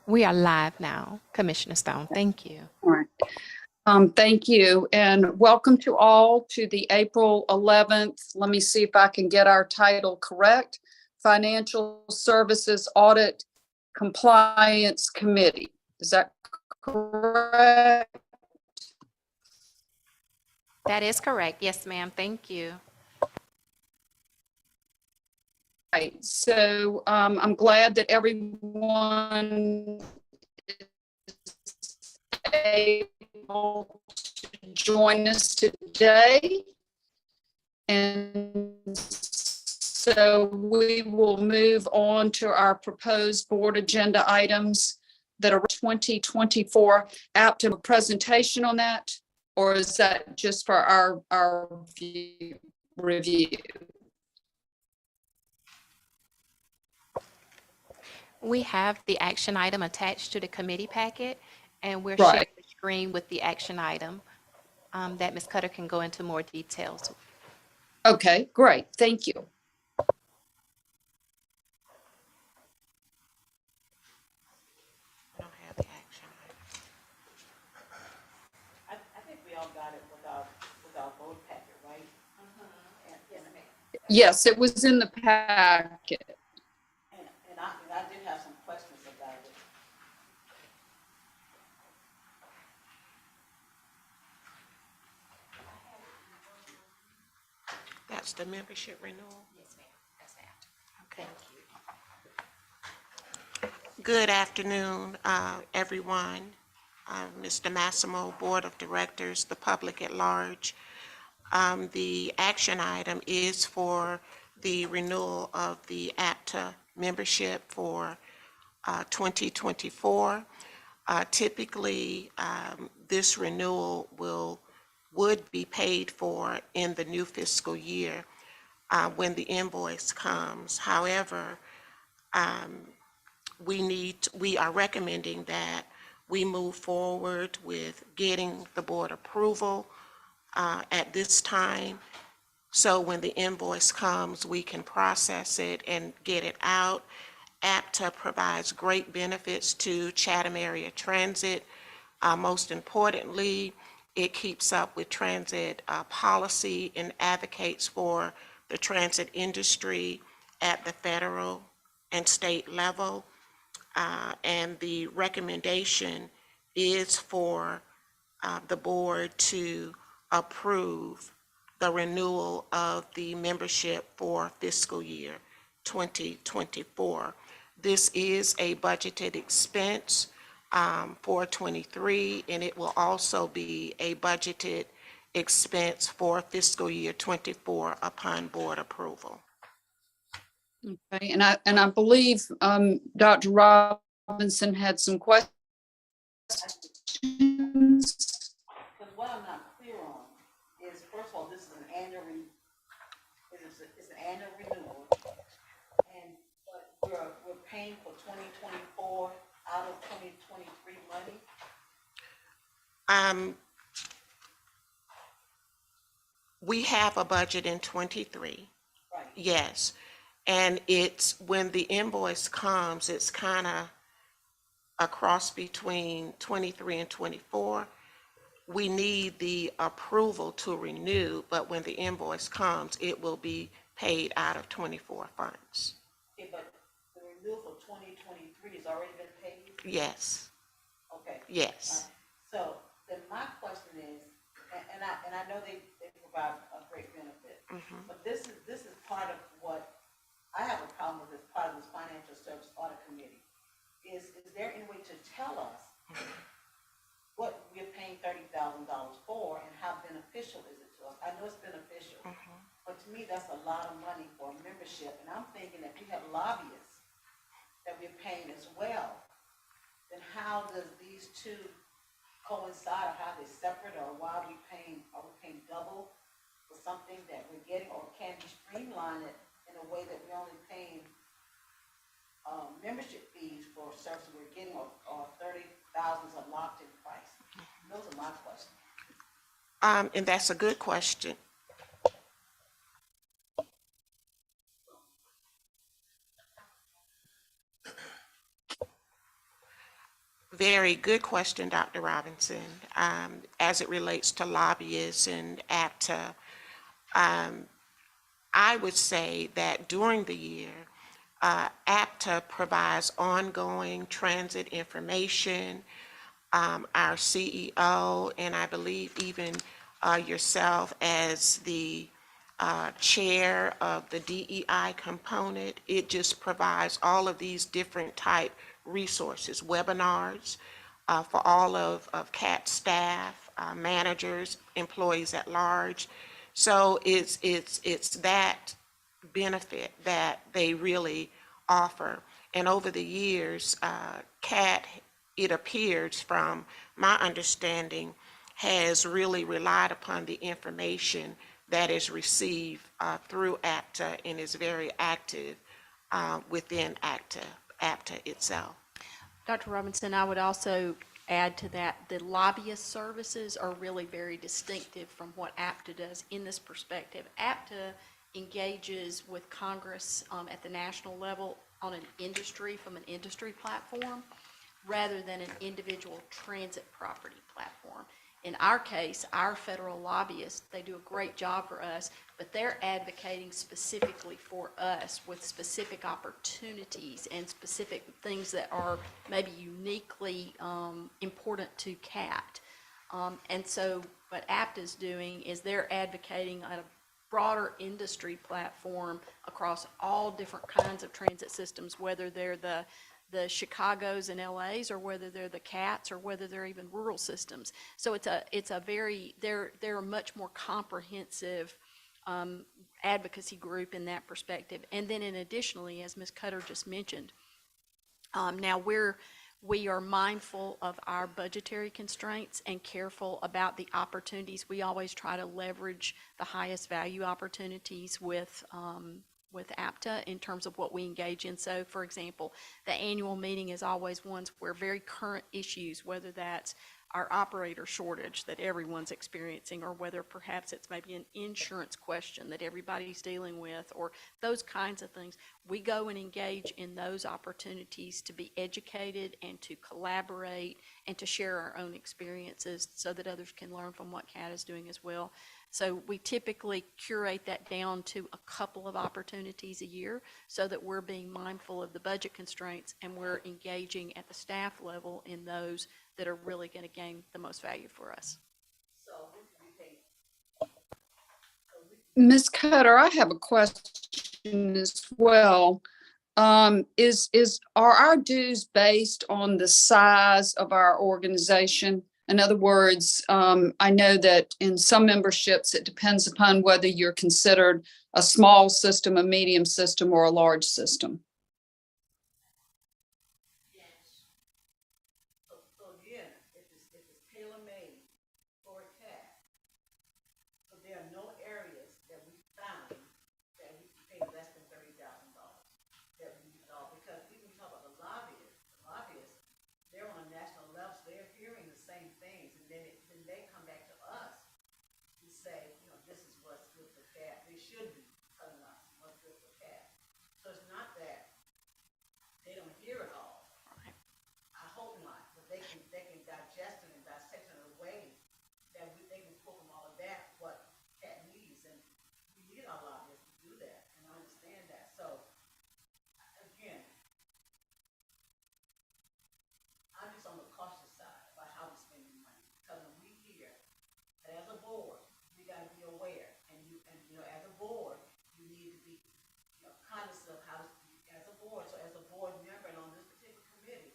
We are live now, Commissioner Stone. Thank you. All right. Thank you, and welcome to all to the April 11th. Let me see if I can get our title correct. Financial Services Audit Compliance Committee. Is that correct? That is correct. Yes, ma'am. Thank you. Right. So I'm glad that everyone is able to join us today. And so we will move on to our proposed board agenda items that are 2024. Apt to a presentation on that, or is that just for our review? We have the action item attached to the committee packet, and we're Right. sharing the screen with the action item that Ms. Cutter can go into more details. Okay, great. Thank you. I don't have the action item. I think we all got it with our vote packet, right? Yes, ma'am. Yes, it was in the packet. And I did have some questions about it. That's the membership renewal. Yes, ma'am. That's that. Okay. Good afternoon, everyone. Mr. Massimo, Board of Directors, the public at large. The action item is for the renewal of the APTA membership for 2024. Typically, this renewal would be paid for in the new fiscal year when the invoice comes. However, we are recommending that we move forward with getting the board approval at this time. So when the invoice comes, we can process it and get it out. APTA provides great benefits to Chatham Area Transit. Most importantly, it keeps up with transit policy and advocates for the transit industry at the federal and state level. And the recommendation is for the board to approve the renewal of the membership for fiscal year 2024. This is a budgeted expense for 23, and it will also be a budgeted expense for fiscal year 24 upon board approval. Okay, and I believe Dr. Robinson had some questions. Because what I'm not clear on is, first of all, this is an annual, it's an annual renewal. And but we're paying for 2024 out of 2023 money? We have a budget in 23. Right. Yes. And it's when the invoice comes, it's kind of a cross between 23 and 24. We need the approval to renew, but when the invoice comes, it will be paid out of 24 funds. Okay, but the renewal for 2023 has already been paid? Yes. Okay. Yes. So then my question is, and I know they provide a great benefit, but this is part of what I have a problem with as part of this Financial Service Audit Committee. Is there any way to tell us what we're paying $30,000 for and how beneficial is it to us? I know it's beneficial, but to me that's a lot of money for a membership, and I'm thinking if we have lobbyists that we're paying as well, then how does these two coincide, or how they're separate, or why are we paying double for something that we're getting, or can we streamline it in a way that we're only paying membership fees for services we're getting, or 30,000 is a locked-in price? Those are my questions. And that's a good question. Very good question, Dr. Robinson. As it relates to lobbyists and APTA, I would say that during the year, APTA provides ongoing transit information. Our CEO, and I believe even yourself as the chair of the DEI component, it just provides all of these different type resources, webinars for all of CAT staff, managers, employees at large. So it's that benefit that they really offer. And over the years, CAT, it appears from my understanding, has really relied upon the information that is received through APTA and is very active within APTA itself. Dr. Robinson, I would also add to that, the lobbyist services are really very distinctive from what APTA does in this perspective. APTA engages with Congress at the national level on an industry, from an industry platform, rather than an individual transit property platform. In our case, our federal lobbyists, they do a great job for us, but they're advocating specifically for us with specific opportunities and specific things that are maybe uniquely important to CAT. And so what APTA is doing is they're advocating at a broader industry platform across all different kinds of transit systems, whether they're the Chicagos and LAs, or whether they're the CATs, or whether they're even rural systems. So it's a very, they're a much more comprehensive advocacy group in that perspective. And then additionally, as Ms. Cutter just mentioned, now we are mindful of our budgetary constraints and careful about the opportunities. We always try to leverage the highest value opportunities with APTA in terms of what we engage in. So, for example, the annual meeting is always ones where very current issues, whether that's our operator shortage that everyone's experiencing, or whether perhaps it's maybe an insurance question that everybody's dealing with, or those kinds of things. We go and engage in those opportunities to be educated and to collaborate and to share our own experiences so that others can learn from what CAT is doing as well. So we typically curate that down to a couple of opportunities a year so that we're being mindful of the budget constraints and we're engaging at the staff level in those that are really going to gain the most value for us. Ms. Cutter, I have a question as well. Are our dues based on the size of our organization? In other words, I know that in some memberships, it depends upon whether you're considered a small system, a medium system, or a large system. Yes. So again, if it's tailor-made for a CAT, so there are no areas that we found that we can pay less than $30,000 that we resolve, because even talk about the lobbyists, they're on a national level, so they're hearing the same things, and then they come back to us and say, this is what's good for CAT. They should be telling us what's good for CAT. So it's not that they don't hear it all. I hope not, but they can digest it and dissect it in a way that they can pull from all of that what CAT needs, and we need our lobbyists to do that, and I understand that. So again, I'm just on the cautious side about how we're spending money, because when we hear that as a board, we got to be aware, and as a board, you need to be cognizant of how, as a board. So as a board member and on this particular committee,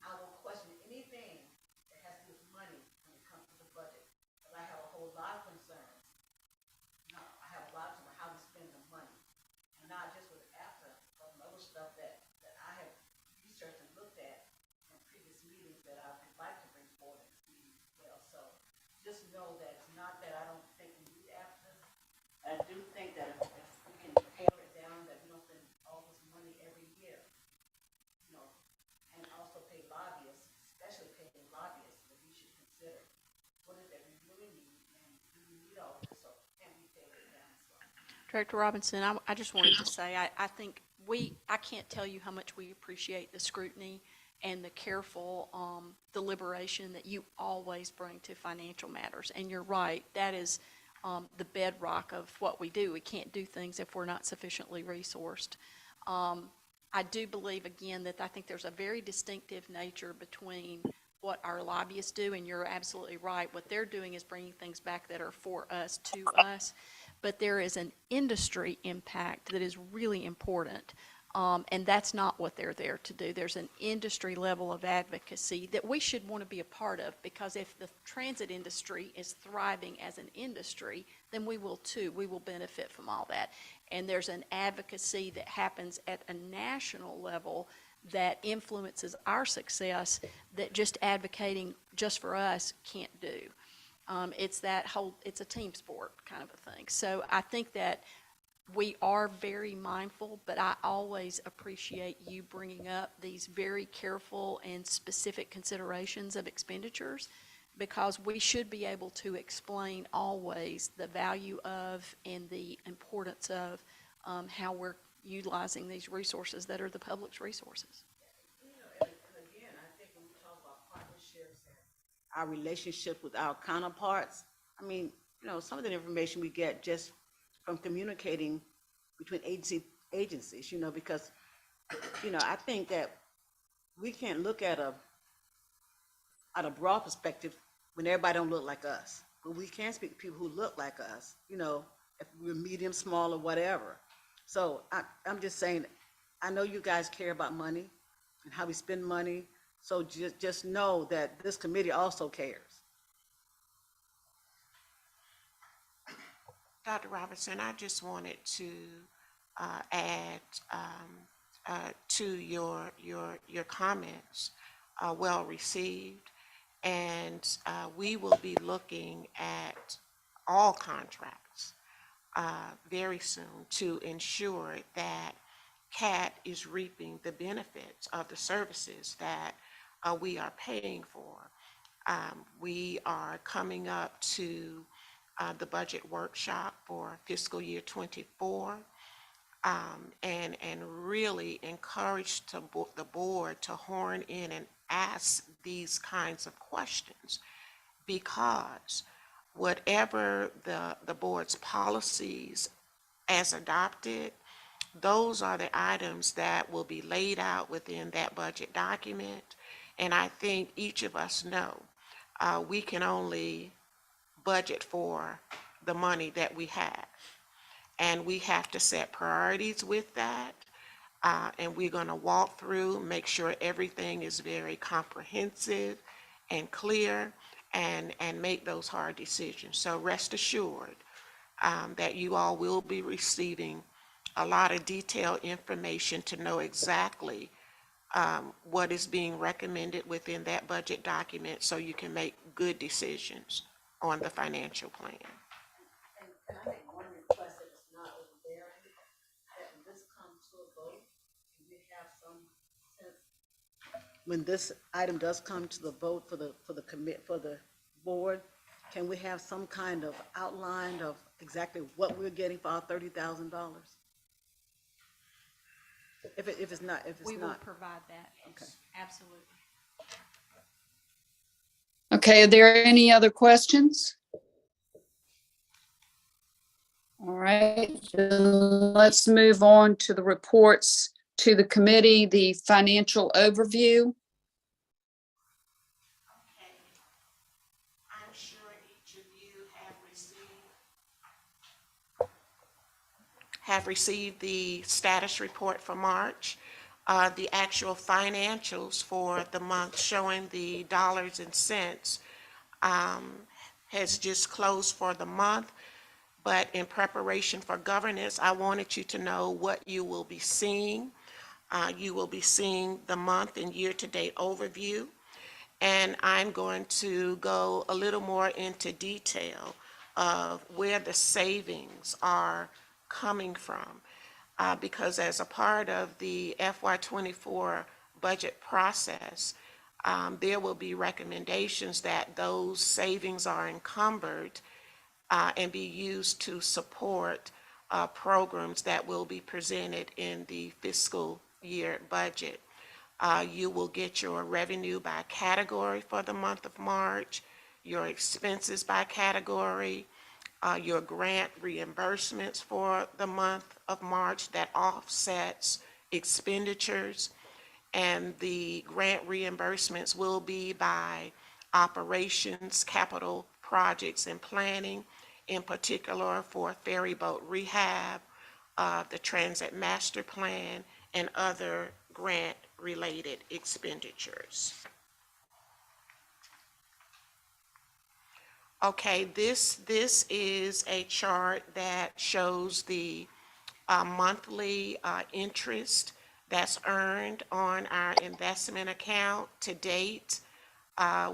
I will question anything that has to do with money when it comes to the budget, because I have a whole lot of concerns. I have a lot of concerns about how we spend the money, and not just with APTA, but some other stuff that I have researched and looked at in previous meetings that I would like to bring forward in this meeting as well. So just know that it's not that I don't think we need APTA. I do think that if we can tailor it down, that we don't spend all this money every year, and also pay lobbyists, especially paying lobbyists, that we should consider what is that we really need, and do we need all of this, or can we tailor it down some? Director Robinson, I just wanted to say, I think I can't tell you how much we appreciate the scrutiny and the careful deliberation that you always bring to financial matters. And you're right, that is the bedrock of what we do. We can't do things if we're not sufficiently resourced. I do believe, again, that I think there's a very distinctive nature between what our lobbyists do, and you're absolutely right. What they're doing is bringing things back that are for us, to us. But there is an industry impact that is really important. And that's not what they're there to do. There's an industry level of advocacy that we should want to be a part of, because if the transit industry is thriving as an industry, then we will too. We will benefit from all that. And there's an advocacy that happens at a national level that influences our success that just advocating just for us can't do. It's a team sport kind of a thing. So I think that we are very mindful, but I always appreciate you bringing up these very careful and specific considerations of expenditures, because we should be able to explain always the value of and the importance of how we're utilizing these resources that are the public's resources. And again, I think when we talk about partnerships and our relationship with our counterparts, I mean, some of the information we get just from communicating between agencies, because, I think that we can't look at a broad perspective when everybody don't look like us. But we can speak to people who look like us, if we're medium, small, or whatever. So I'm just saying, I know you guys care about money and how we spend money. So just know that this committee also cares. Dr. Robertson, I just wanted to add to your comments, well received, and we will be looking at all contracts very soon to ensure that CAT is reaping the benefits of the services that we are paying for. We are coming up to the budget workshop for fiscal year 24, and really encourage the board to horn in and ask these kinds of questions, because whatever the board's policies as adopted, those are the items that will be laid out within that budget document. And I think each of us know we can only budget for the money that we have. And we have to set priorities with that. And we're going to walk through, make sure everything is very comprehensive and clear, and make those hard decisions. So rest assured that you all will be receiving a lot of detailed information to know exactly what is being recommended within that budget document, so you can make good decisions on the financial plan. And I make one request that is not overbearing, that when this comes to a vote, we have some sense. When this item does come to the vote for the board, can we have some kind of outline of exactly what we're getting for our $30,000? If it's not. We will provide that. Okay. Absolutely. Okay, are there any other questions? All right, then let's move on to the reports to the committee, the financial overview. Okay. I'm sure each of you have received the status report for March. The actual financials for the month showing the dollars and cents has just closed for the month. But in preparation for governance, I wanted you to know what you will be seeing. You will be seeing the month and year-to-date overview. And I'm going to go a little more into detail of where the savings are coming from. Because as a part of the FY24 budget process, there will be recommendations that those savings are encumbered and be used to support programs that will be presented in the fiscal year budget. You will get your revenue by category for the month of March, your expenses by category, your grant reimbursements for the month of March that offsets expenditures, and the grant reimbursements will be by operations, capital projects, and planning, in particular for ferry boat rehab, the transit master plan, and other grant-related expenditures. Okay, this is a chart that shows the monthly interest that's earned on our investment account to date.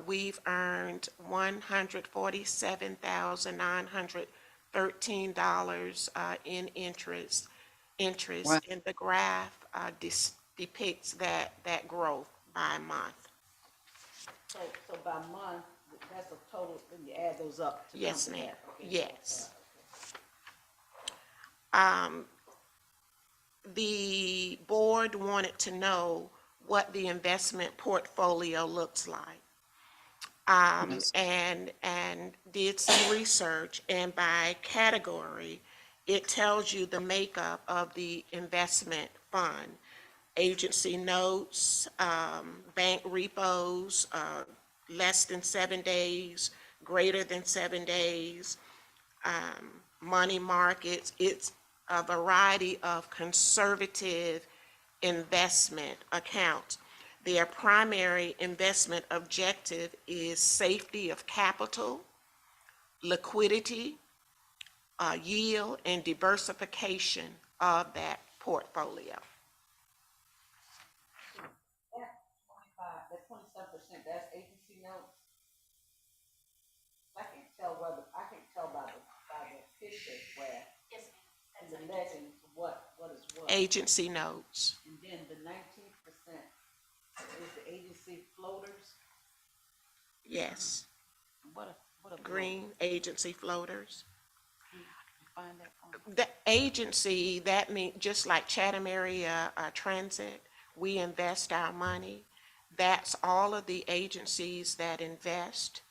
We've earned $147,913 in interest. Wow. And the graph depicts that growth by month. So by month, that's a total, then you add those up to come Yes, to ma'am. that. Okay, Yes. okay. The board wanted to know what the investment portfolio looks like. Yes. And did some research, and by category, it tells you the makeup of the investment fund. Agency notes, bank repos, less than 7 days, greater than 7 days, money markets. It's a variety of conservative investment accounts. Their primary investment objective is safety of capital, liquidity, yield, and diversification of that portfolio. That 27%, that's agency notes. I can't tell by the picture where, and the legend, what is what. Agency notes. And then the 19% is the agency floaters. Yes. What a Green agency floaters. find that on. The agency, that means, just like Chatham Area Transit, we invest our money. That's all of the agencies that invest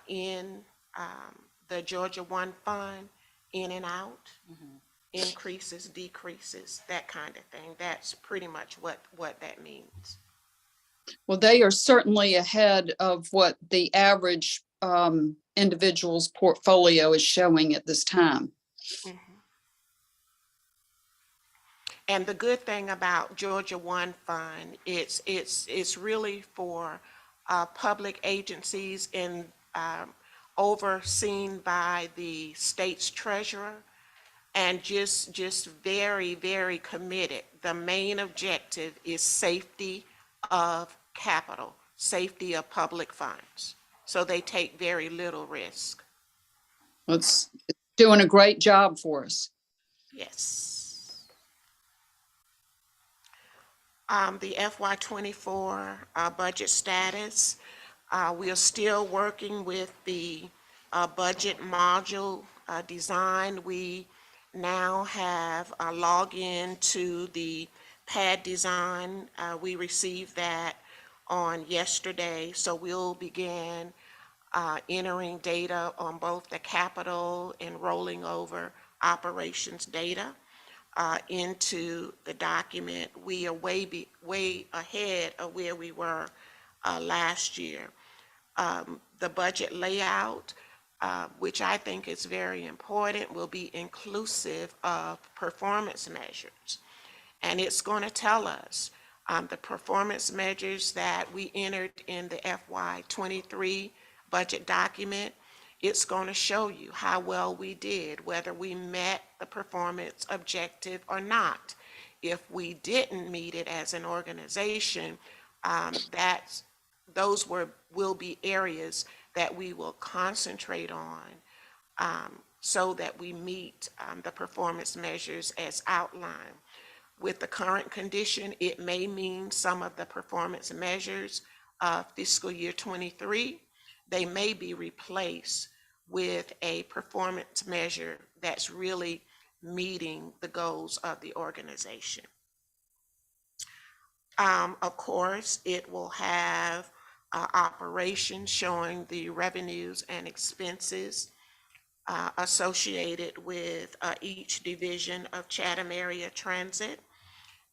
in the Georgia One Fund, in and out, increases, decreases, that kind of thing. That's pretty much what that means. Well, they are certainly ahead of what the average individual's portfolio is showing at this time. And the good thing about Georgia One Fund, it's really for public agencies and overseen by the state's treasurer, and just very, very committed. The main objective is safety of capital, safety of public funds. So they take very little risk. It's doing a great job for us. Yes. The FY24 budget status, we are still working with the budget module design. We now have a login to the pad design. We received that on yesterday, so we'll begin entering data on both the capital and rolling over operations data into the document. We are way ahead of where we were last year. The budget layout, which I think is very important, will be inclusive of performance measures. And it's going to tell us the performance measures that we entered in the FY23 budget document. It's going to show you how well we did, whether we met the performance objective or not. If we didn't meet it as an organization, those will be areas that we will concentrate on so that we meet the performance measures as outlined. With the current condition, it may mean some of the performance measures of fiscal year 23, they may be replaced with a performance measure that's really meeting the goals of the organization. Of course, it will have operations showing the revenues and expenses associated with each division of Chatham Area Transit.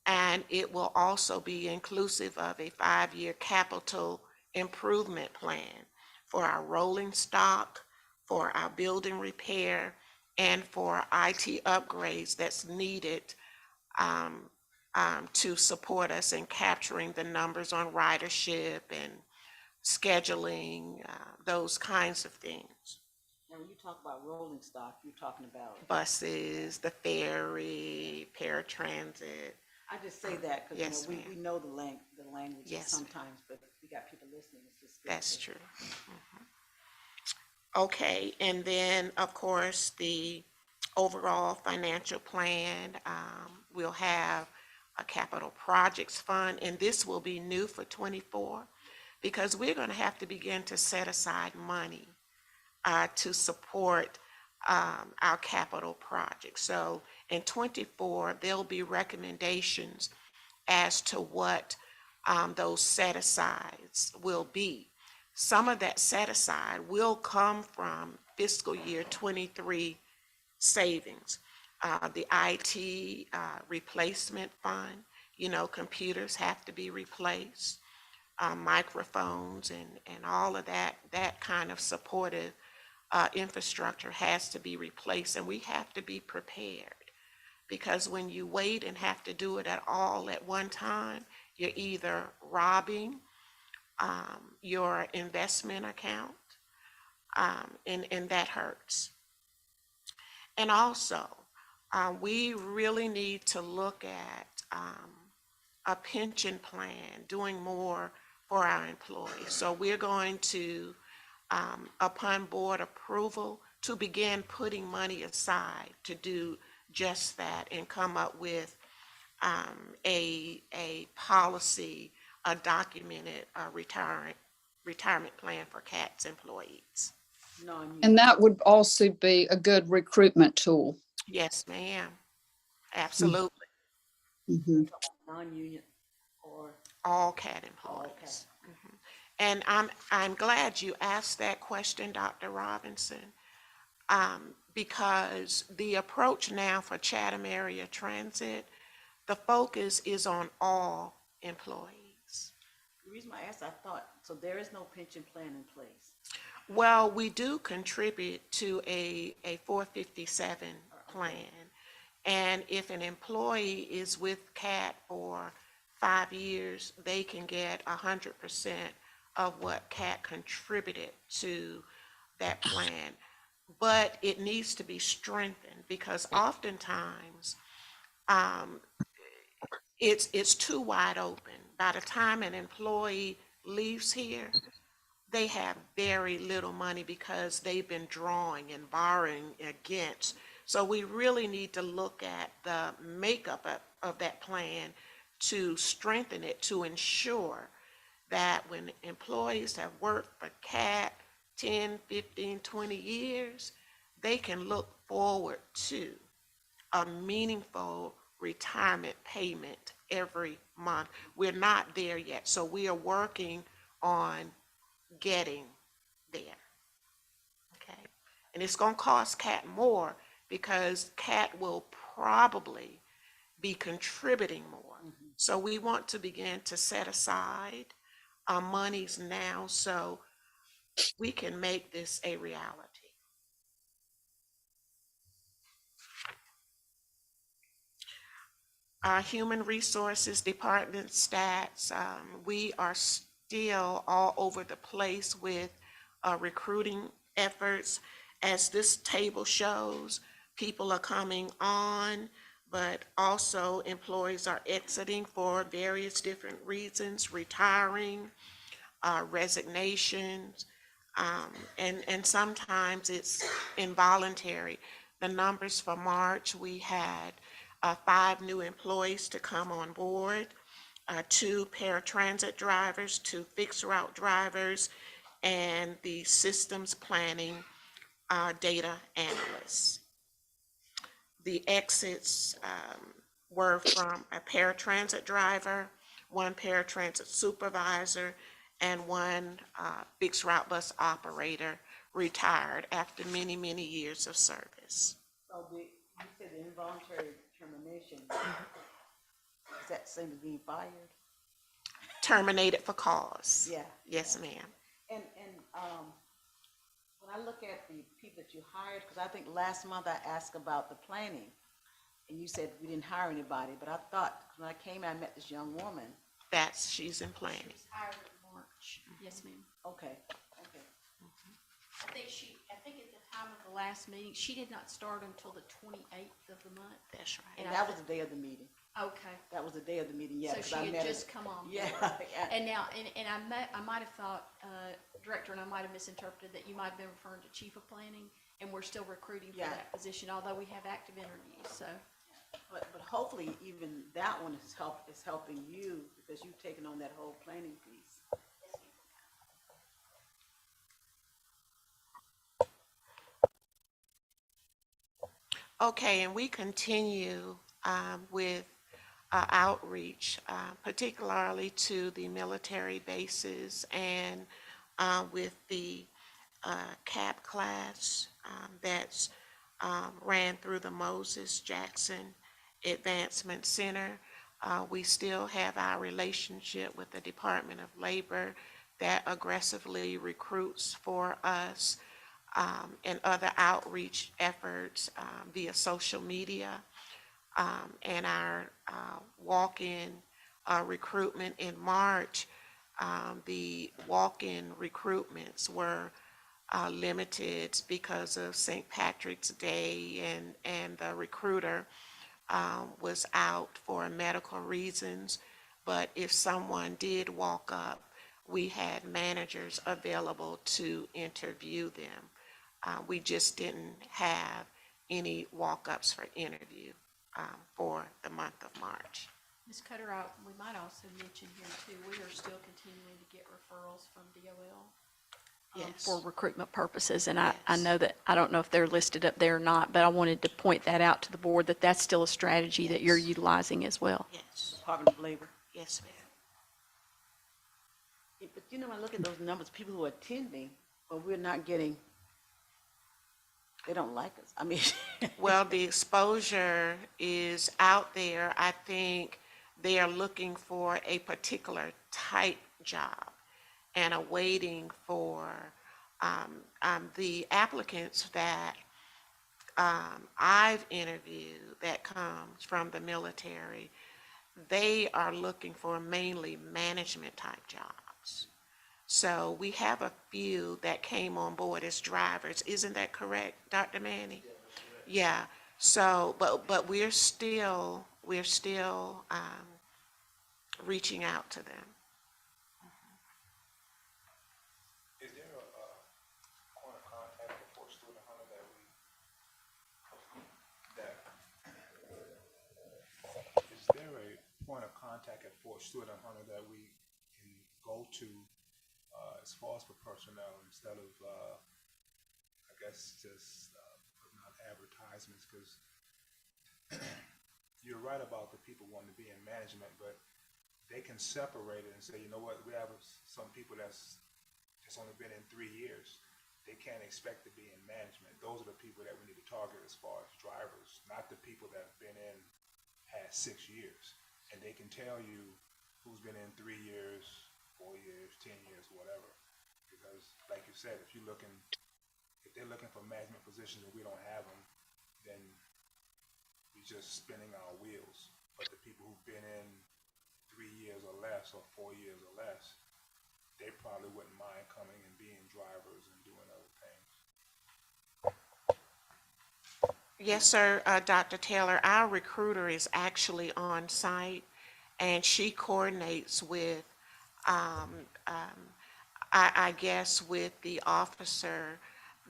And it will also be inclusive of a 5-year capital improvement plan for our rolling stock, for our building repair, and for IT upgrades that's needed um, to support us in capturing the numbers on ridership and scheduling, those kinds of things. Now, when you talk about rolling stock, you're talking about, Buses, the ferry, paratransit. I just say that because, Yes, we, ma'am. we know the languages Yes, ma'am. sometimes, but we got people listening, it's just good. That's true. Okay, and then, of course, the overall financial plan, we'll have a capital projects fund, and this will be new for '24 because we're going to have to begin to set aside money to support our capital projects. So in '24, there'll be recommendations as to what those set-asides will be. Some of that set-aside will come from fiscal year '23 savings. The IT replacement fund, computers have to be replaced, microphones and all of that kind of supportive infrastructure has to be replaced, and we have to be prepared. Because when you wait and have to do it all at one time, you're either robbing your investment account, and that hurts. And also, we really need to look at a pension plan, doing more for our employees. So we're going to, upon board approval, to begin putting money aside to do just that and come up with a policy, a documented retirement plan for CATS employees. Non-union, And that would also be a good recruitment tool. Yes, ma'am. Absolutely. Mhm. non-union, or All CAT all employees. And I'm glad you asked that question, Dr. Robinson, because the approach now for Chatham Area Transit, the focus is on all employees. The reason I asked, I thought, so there is no pension plan in place. Well, we do contribute to a 457 plan. And if an employee is with CAT for 5 years, they can get 100% of what CAT contributed to that plan. But it needs to be strengthened because oftentimes it's too wide open. By the time an employee leaves here, they have very little money because they've been drawing and borrowing against. So we really need to look at the makeup of that plan to strengthen it, to ensure that when employees have worked for CAT 10, 15, 20 years, they can look forward to a meaningful retirement payment every month. We're not there yet, so we are working on getting there. Okay? And it's going to cost CAT more because CAT will probably be contributing more. So we want to begin to set aside monies now so we can make this a reality. Our human resources department stats, we are still all over the place with recruiting efforts. As this table shows, people are coming on, but also employees are exiting for various different reasons, retiring, resignations, and sometimes it's involuntary. The numbers for March, we had 5 new employees to come on board, 2 paratransit drivers, 2 fixed route drivers, and the systems planning data analysts. The exits were from a paratransit driver, one paratransit supervisor, and one fixed route bus operator retired after many, many years of service. So you said the involuntary termination, is that same as being fired? Terminated for cause. Yeah. Yes, ma'am. And, when I look at the people that you hired, because I think last month I asked about the planning, and you said we didn't hire anybody, but I thought, when I came, I met this young woman. She's in planning. She was hired in March. Yes, ma'am. Okay. I think at the time of the last meeting, she did not start until the 28th of the month. That's right. And that was the day of the meeting. Okay. That was the day of the meeting, yeah. So 'cause she I had met her- just come on. Yeah. board. And now, and I might have thought, Director, and I might have misinterpreted that you might have been referring to Chief of Planning, and we're still recruiting for Yeah. that position, although we have active interviews, so. But hopefully even that one is helping you, because you've taken on that whole planning piece. Okay, and we continue with outreach, particularly to the military bases and with the CAP class that's ran through the Moses Jackson Advancement Center. We still have our relationship with the Department of Labor that aggressively recruits for us, and other outreach efforts via social media, and our walk-in recruitment in March. The walk-in recruitments were limited because of St. Patrick's Day, and the recruiter was out for medical reasons. But if someone did walk up, we had managers available to interview them. We just didn't have any walk-ups for interview for the month of March. Ms. Cutter, we might also mention here too, we are still continuing to get referrals from DOL. Yes. For recruitment purposes, and I Yes. know that, I don't know if they're listed up there or not, but I wanted to point that out to the board, that that's still a strategy that you're Yes. utilizing as well. Yes, Department of Labor. yes, ma'am. But when I look at those numbers, people who are attending, but we're not getting, they don't like us. I mean. Well, the exposure is out there. I think they are looking for a particular type job and are waiting for the applicants that I've interviewed that comes from the military. They are looking for mainly management type jobs. So we have a few that came on board as drivers. Isn't that correct, Dr. Manning? Yeah. So, but we're still reaching out to them. Is there a point of contact before student hunter is there a point of contact at Fort Stewart and Hunter that we can go to as far as for personnel instead of I guess just putting out advertisements? Because you're right about the people wanting to be in management, but they can separate it and say, you know what, we have some people that's just only been in 3 years. They can't expect to be in management. Those are the people that we need to target as far as drivers, not the people that have been in past 6 years. And they can tell you who's been in 3 years, 4 years, 10 years, whatever. Because like you said, if they're looking for management positions and we don't have them, then we're just spinning our wheels. But the people who've been in 3 years or less, or 4 years or less, they probably wouldn't mind coming and being drivers and doing other things. Yes, sir, Dr. Taylor. Our recruiter is actually on site, and she coordinates with, I guess, with the officer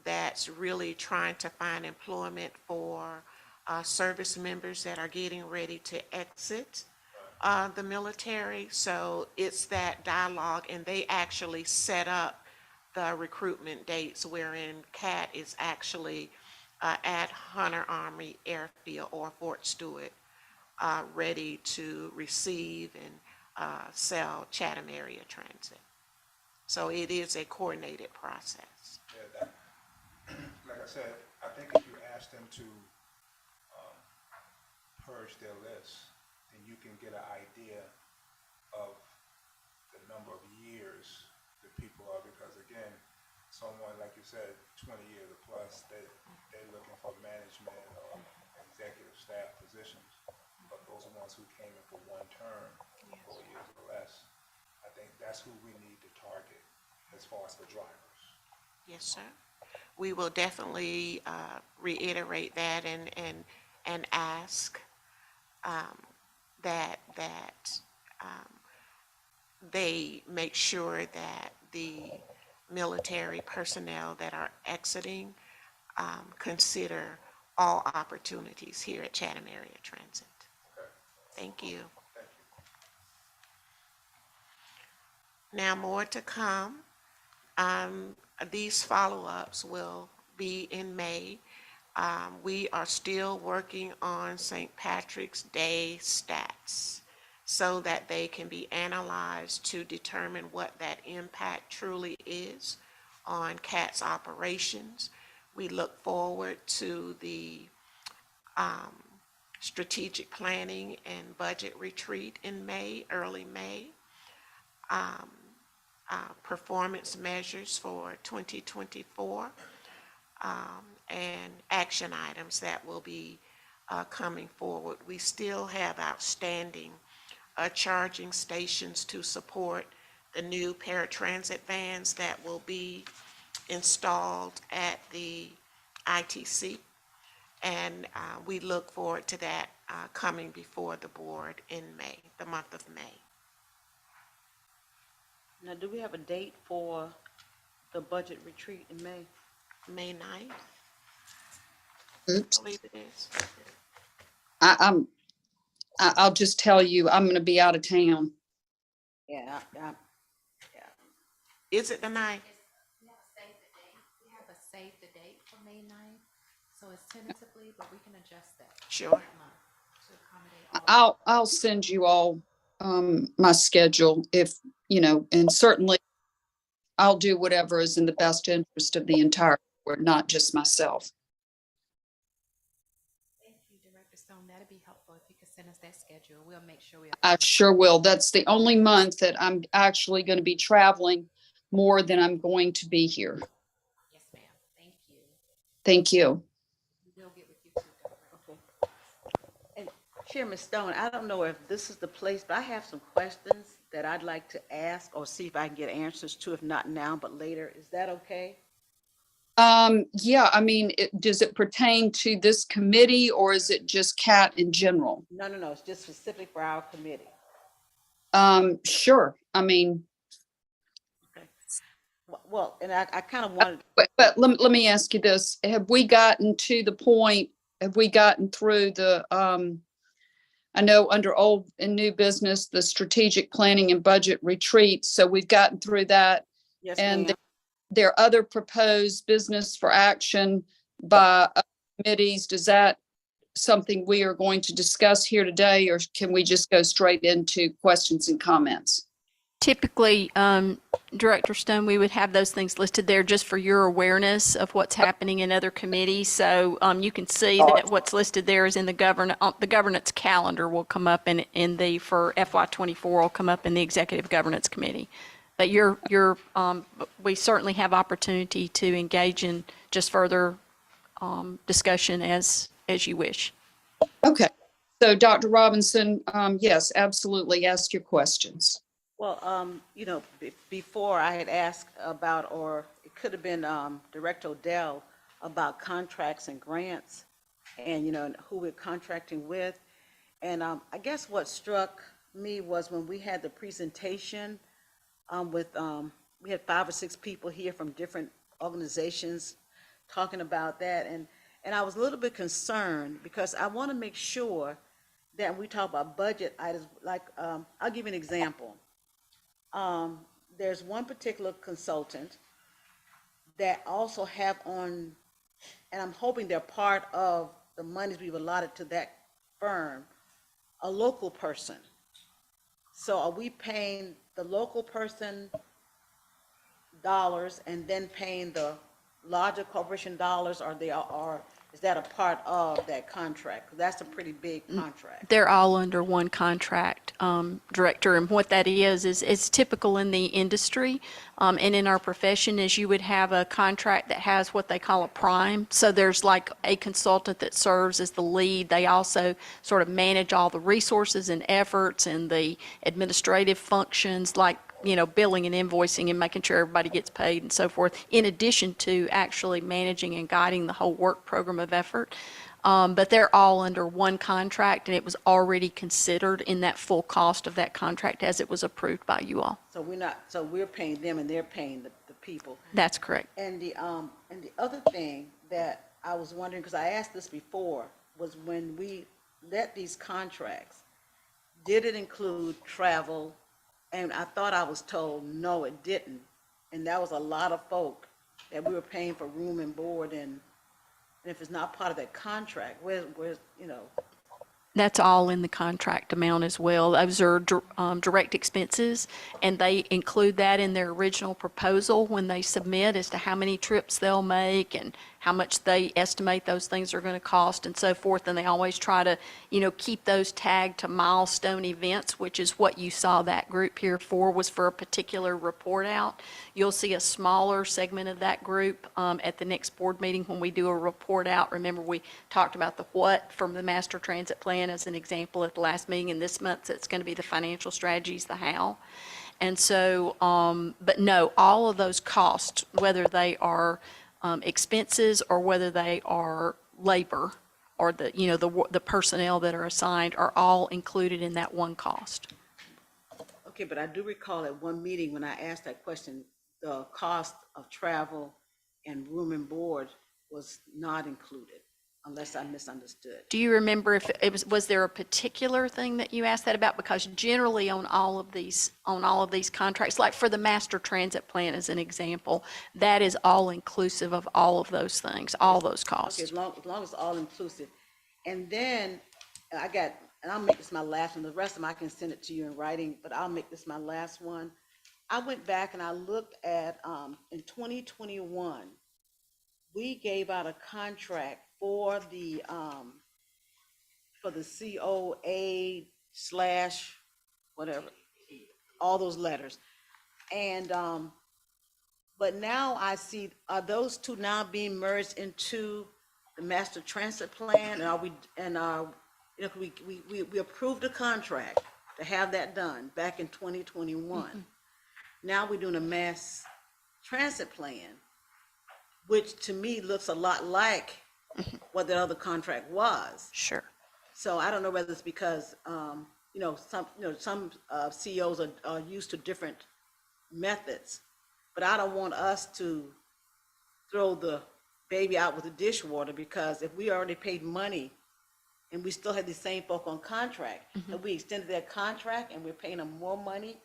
that's really trying to find employment for service members that are getting ready to exit the military. So it's that dialogue, and they actually set up the recruitment dates wherein CAT is actually at Hunter Army Airfield or Fort Stewart, ready to receive and sell Chatham Area Transit. So it is a coordinated process. Yeah, like I said, I think if you ask them to purge their list, then you can get an idea of the number of years that people are, because again, someone, like you said, 20 years or plus, they're looking for management or executive staff positions. But those are ones who came in for one term, 4 years or less. I think that's who we need to target as far as the drivers. Yes, sir. We will definitely reiterate that and ask that they make sure that the military personnel that are exiting consider all opportunities here at Chatham Area Transit. Thank you. Now, more to come. These follow-ups will be in May. We are still working on St. Patrick's Day stats so that they can be analyzed to determine what that impact truly is on CAT's operations. We look forward to the strategic planning and budget retreat in May, early May. Performance measures for 2024, and action items that will be coming forward. We still have outstanding charging stations to support the new paratransit vans that will be installed at the ITC, and we look forward to that coming before the board in May, the month of May. Now, do we have a date for the budget retreat in May? May 9th, Oops. I believe it is. I'll just tell you, I'm going to be out of town. Yeah, Is it the 9th? We have a save the date for May 9th, so it's tentatively, but we can adjust that Sure. to accommodate all. I'll send you all my schedule if, and certainly I'll do whatever is in the best interest of the entire board, not just myself. Thank you, Director Stone. That'd be helpful if you could send us that schedule. We'll make sure we. I sure will. That's the only month that I'm actually going to be traveling more than I'm going to be here. Yes, ma'am. Thank you. Thank you. We'll get with you too, Director. okay. And Chairman Stone, I don't know if this is the place, but I have some questions that I'd like to ask or see if I can get answers to, if not now, but later. Is that okay? Yeah, I mean, does it pertain to this committee or is it just CAT in general? No, it's just specific for our committee. Sure. I mean, Okay. Well, and I kind of wanted, but let me ask you this. Have we gotten to the point, have we gotten through the, I know under old and new business, the strategic planning and budget retreat. So we've gotten through that. yes, And ma'am. there are other proposed business for action by committees. Is that something we are going to discuss here today, or can we just go straight into questions and comments? Typically, Director Stone, we would have those things listed there just for your awareness of what's happening in other committees. So you can see that what's listed there is in the governance calendar will come up for FY24 will come up in the Executive Governance Committee. But we certainly have opportunity to engage in just further discussion as you wish. Okay. So Dr. Robinson, yes, absolutely. Ask your questions. Well, before I had asked about, or it could have been Director Odell, about contracts and grants and, who we're contracting with. And I guess what struck me was when we had the presentation we had 5 or 6 people here from different organizations talking about that. And I was a little bit concerned because I want to make sure that when we talk about budget items, like, I'll give you an example. There's one particular consultant that also have on, and I'm hoping they're part of the monies we've allotted to that firm, a local person. So are we paying the local person dollars and then paying the larger corporation dollars, or is that a part of that contract? 'Cause that's a pretty big contract. They're all under one contract, Director, and what that is it's typical in the industry, and in our profession is you would have a contract that has what they call a prime. So there's like a consultant that serves as the lead. They also sort of manage all the resources and efforts and the administrative functions, like billing and invoicing and making sure everybody gets paid and so forth, in addition to actually managing and guiding the whole work program of effort. But they're all under one contract, and it was already considered in that full cost of that contract as it was approved by you all. So we're paying them and they're paying the people. That's correct. And the other thing that I was wondering, because I asked this before, was when we let these contracts, did it include travel? And I thought I was told, no, it didn't. And that was a lot of folk that we were paying for room and board, and if it's not part of that contract, where's. That's all in the contract amount as well. Those are direct expenses, and they include that in their original proposal when they submit as to how many trips they'll make and how much they estimate those things are going to cost and so forth. And they always try to, keep those tagged to milestone events, which is what you saw that group here for, was for a particular report out. You'll see a smaller segment of that group at the next board meeting when we do a report out. Remember, we talked about the what from the master transit plan as an example at the last meeting, and this month it's going to be the financial strategies, the how. And so, but no, all of those costs, whether they are expenses or whether they are labor or the personnel that are assigned, are all included in that one cost. Okay, but I do recall at one meeting when I asked that question, the cost of travel and room and board was not included, unless I misunderstood. Do you remember if it was there a particular thing that you asked that about? Because generally on all of these contracts, like for the master transit plan as an example, that is all inclusive of all of those things, all those costs. Okay, as long as it's all inclusive. And then and I'll make this my last one. The rest of them I can send it to you in writing, but I'll make this my last one. I went back and I looked at, in 2021, we gave out a contract for the COA / whatever, all those letters. And, but now I see, are those two now being merged into the master transit plan? And we approved a contract to have that done back in 2021. Mm-hmm. Now we're doing a mass transit plan, which to me looks a lot like what the other contract was. Sure. So I don't know whether it's because, some CEOs are used to different methods, but I don't want us to throw the baby out with the dishwater, because if we already paid money and we still had the same folk on contract, and we extended that contract and we're paying them more money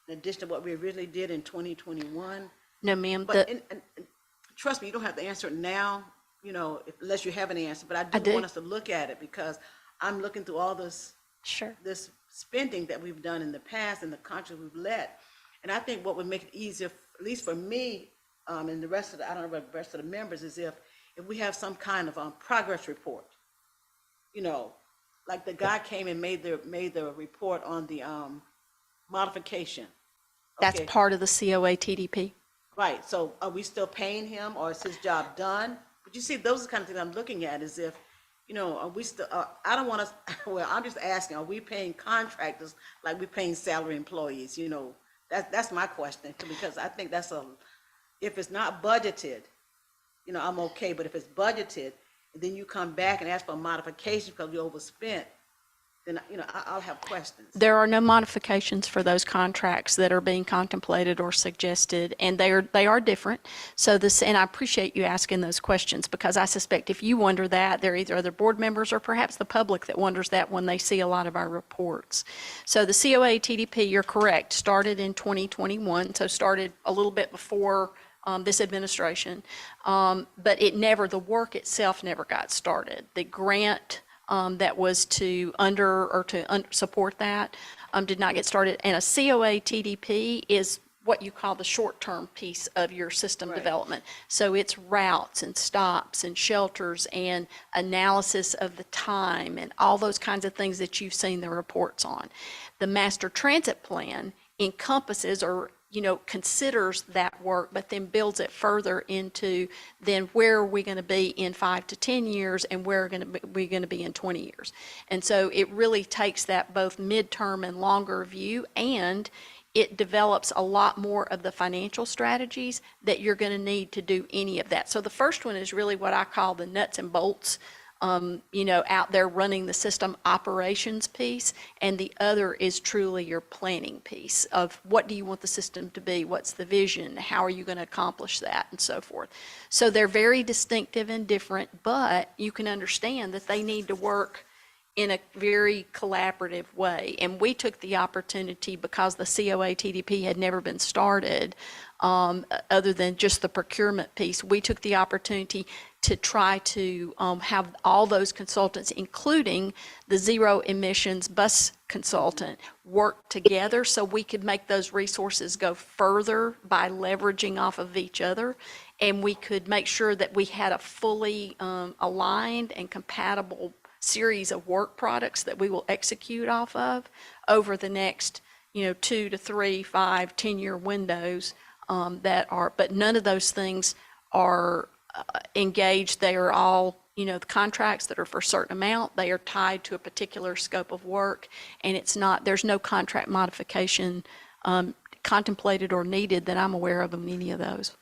in addition to what we originally did in 2021. No, ma'am. But and trust me, you don't have to answer it now, unless you have an answer. But I do want us to look at it, because I'm looking through all this spending that we've done in the past and the contract we've let. And I think what would make it easier, at least for me, and the rest of I don't know about the rest of the members, is if we have some kind of progress report. Like the guy came and made the report on the modification. That's part of the COA TDP. Right. So are we still paying him, or is his job done? But you see, those are the kind of things I'm looking at, is if, are we still, I don't want us, well, I'm just asking, are we paying contractors like we're paying salary employees? That's my question, because I think if it's not budgeted, I'm okay. But if it's budgeted, and then you come back and ask for a modification because we overspent, then, I'll have questions. There are no modifications for those contracts that are being contemplated or suggested, and they are different. So and I appreciate you asking those questions, because I suspect if you wonder that, there are either other board members or perhaps the public that wonders that when they see a lot of our reports. So the COA TDP, you're correct, started in 2021, so started a little bit before this administration, but the work itself never got started. The grant that was to support that did not get started. And a COA TDP is what you call the short-term piece of your system development. So it's routes and stops and shelters and analysis of the time and all those kinds of things that you've seen the reports on. The master transit plan encompasses or considers that work, but then builds it further into then where are we going to be in 5 to 10 years and where are we going to be in 20 years. And so it really takes that both midterm and longer view, and it develops a lot more of the financial strategies that you're going to need to do any of that. So the first one is really what I call the nuts and bolts, out there running the system operations piece, and the other is truly your planning piece of what do you want the system to be, what's the vision, how are you going to accomplish that, and so forth. So they're very distinctive and different, but you can understand that they need to work in a very collaborative way. And we took the opportunity, because the COA TDP had never been started, other than just the procurement piece, we took the opportunity to try to have all those consultants, including the zero emissions bus consultant, work together so we could make those resources go further by leveraging off of each other. And we could make sure that we had a fully aligned and compatible series of work products that we will execute off of over the next 2 to 3, 5, 10-year windows but none of those things are engaged. They are all, the contracts that are for a certain amount, they are tied to a particular scope of work, and there's no contract modification contemplated or needed that I'm aware of in any of those.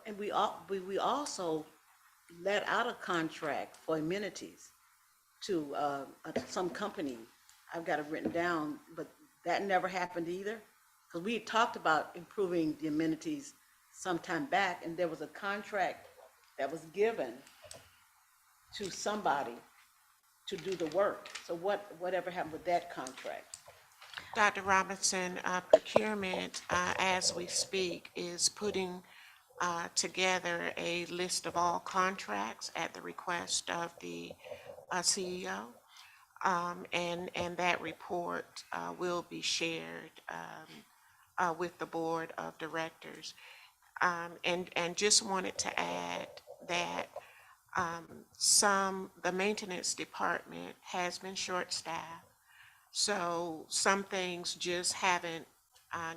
And we also let out a contract for amenities to some company. I've got it written down, but that never happened either. Because we had talked about improving the amenities some time back, and there was a contract that was given to somebody to do the work. So whatever happened with that contract? Dr. Robinson, procurement, as we speak, is putting together a list of all contracts at the request of the CEO. And that report will be shared with the board of directors. And just wanted to add that the maintenance department has been short-staffed. So some things just haven't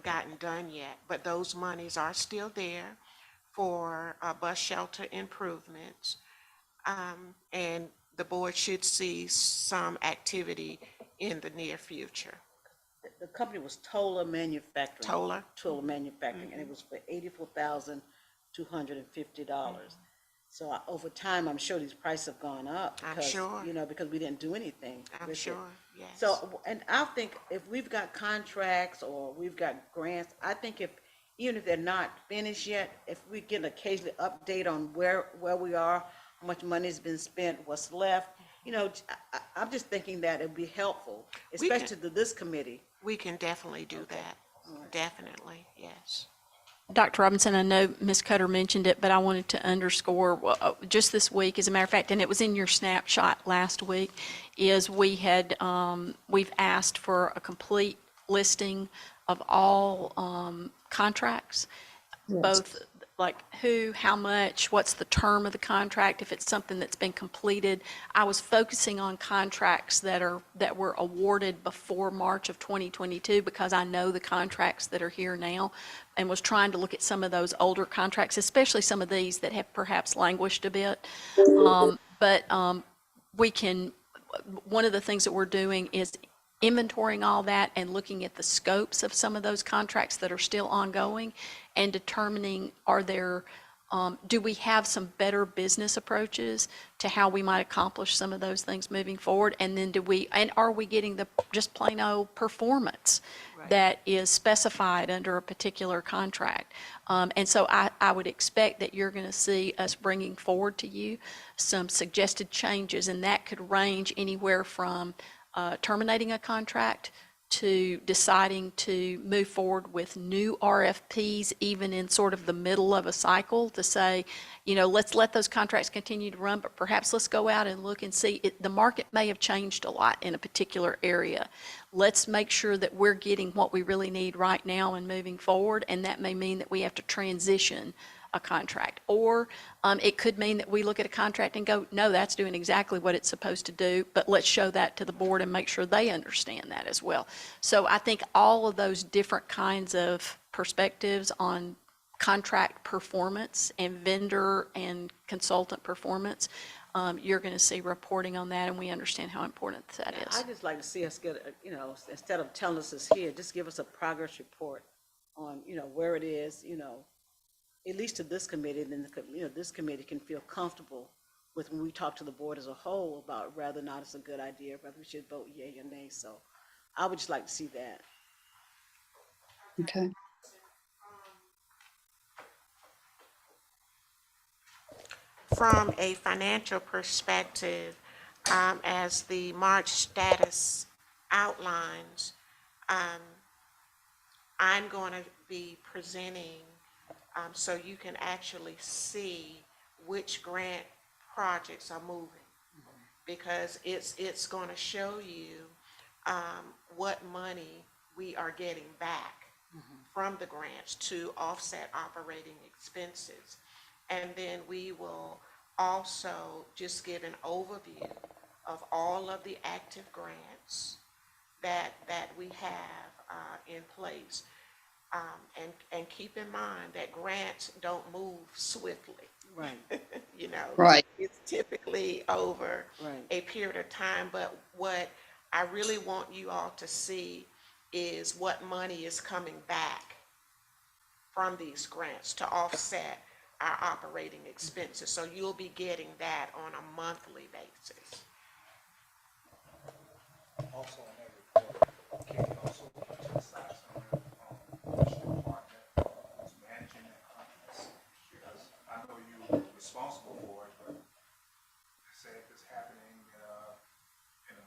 gotten done yet, but those monies are still there for bus shelter improvements. And the board should see some activity in the near future. The company was Toller Manufacturing. Toller? Manufacturing, and it was for $84,250. So over time, I'm sure these prices have gone up. I'm because, sure. Because we didn't do anything I'm with sure, it. yes. So, and I think if we've got contracts or we've got grants, I think even if they're not finished yet, if we get an occasional update on where we are, how much money's been spent, what's left, I'm just thinking that it'd be helpful, especially to this committee. We can definitely do that. Right. Definitely, yes. Dr. Robinson, I know Ms. Cutter mentioned it, but I wanted to underscore just this week, as a matter of fact, and it was in your snapshot last week, is we've asked for a complete listing of all contracts, both like who, how much, what's the term of the contract, if it's something that's been completed. I was focusing on contracts that were awarded before March of 2022 because I know the contracts that are here now, and was trying to look at some of those older contracts, especially some of these that have perhaps languished a bit. But one of the things that we're doing is inventorying all that and looking at the scopes of some of those contracts that are still ongoing and determining do we have some better business approaches to how we might accomplish some of those things moving forward, and then are we getting the just plain old performance that is specified under a particular contract. And so I would expect that you're going to see us bringing forward to you some suggested changes, and that could range anywhere from terminating a contract to deciding to move forward with new RFPs, even in sort of the middle of a cycle, to say, let's let those contracts continue to run, but perhaps let's go out and look and see. The market may have changed a lot in a particular area. Let's make sure that we're getting what we really need right now and moving forward, and that may mean that we have to transition a contract. Or it could mean that we look at a contract and go, no, that's doing exactly what it's supposed to do, but let's show that to the board and make sure they understand that as well. So I think all of those different kinds of perspectives on contract performance and vendor and consultant performance, you're going to see reporting on that, and we understand how important that is. I just like to see us get, instead of telling us it's here, just give us a progress report on, where it is, at least to this committee, then this committee can feel comfortable with when we talk to the board as a whole about whether or not it's a good idea, whether we should vote yea or nay. So I would just like to see that. Okay. From a financial perspective, as the March status outlines, I'm going to be presenting so you can actually see which grant projects are moving. Because it's going to show you what money we are getting back from the grants to offset operating expenses. And then we will also just give an overview of all of the active grants that we have in place. And keep in mind that grants don't move swiftly. Right. Right. It's typically over Right. a period of time, but what I really want you all to see is what money is coming back from these grants to offset our operating expenses. So you'll be getting that on a monthly basis. Also in that report, can you also emphasize somewhere which department who's managing that contract? Because I know you're responsible for it, but say if it's happening in a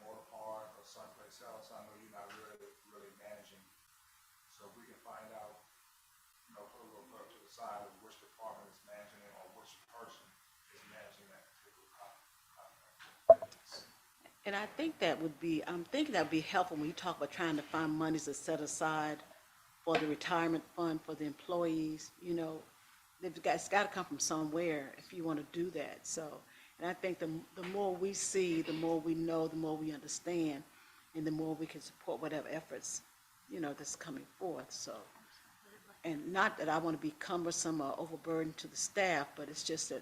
motor park or someplace else, I know you're not really managing. So if we can find out, put a little bit to the side of which department is managing it or which person is managing that particular contract. And I think I'm thinking that would be helpful when you talk about trying to find monies to set aside for the retirement fund for the employees. It's got to come from somewhere if you want to do that. So, and I think the more we see, the more we know, the more we understand, and the more we can support whatever efforts, that's coming forth. So, and not that I want to be cumbersome or overburdened to the staff, but it's just that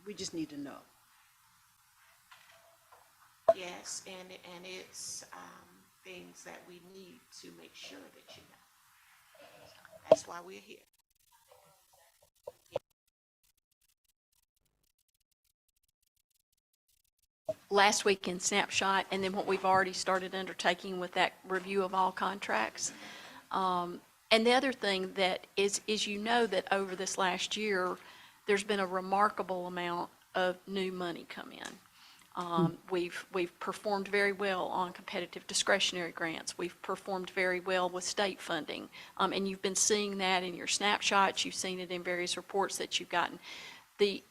we just need to know. Yes, and it's things that we need to make sure that you know. That's why we're here. Last week in Snapshot, and then what we've already started undertaking with that review of all contracts. And the other thing that is that over this last year, there's been a remarkable amount of new money come in. We've performed very well on competitive discretionary grants. We've performed very well with state funding. And you've been seeing that in your snapshots. You've seen it in various reports that you've gotten. The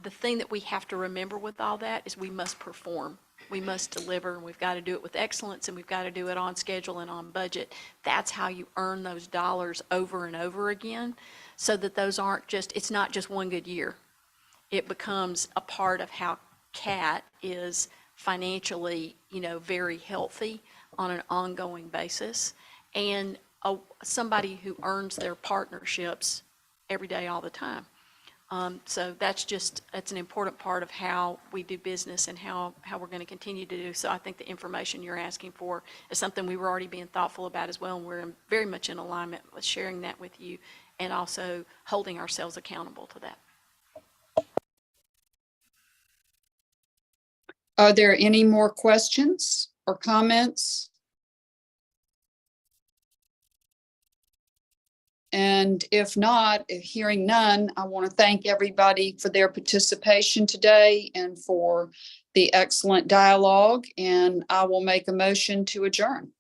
thing that we have to remember with all that is we must perform. We must deliver, and we've got to do it with excellence, and we've got to do it on schedule and on budget. That's how you earn those dollars over and over again, so that those aren't just, it's not just one good year. It becomes a part of how CAT is financially, very healthy on an ongoing basis, and somebody who earns their partnerships every day, all the time. So that's an important part of how we do business and how we're going to continue to do. So I think the information you're asking for is something we were already being thoughtful about as well, and we're very much in alignment with sharing that with you and also holding ourselves accountable to that. Are there any more questions or comments? And if not, hearing none, I want to thank everybody for their participation today and for the excellent dialogue, and I will make a motion to adjourn.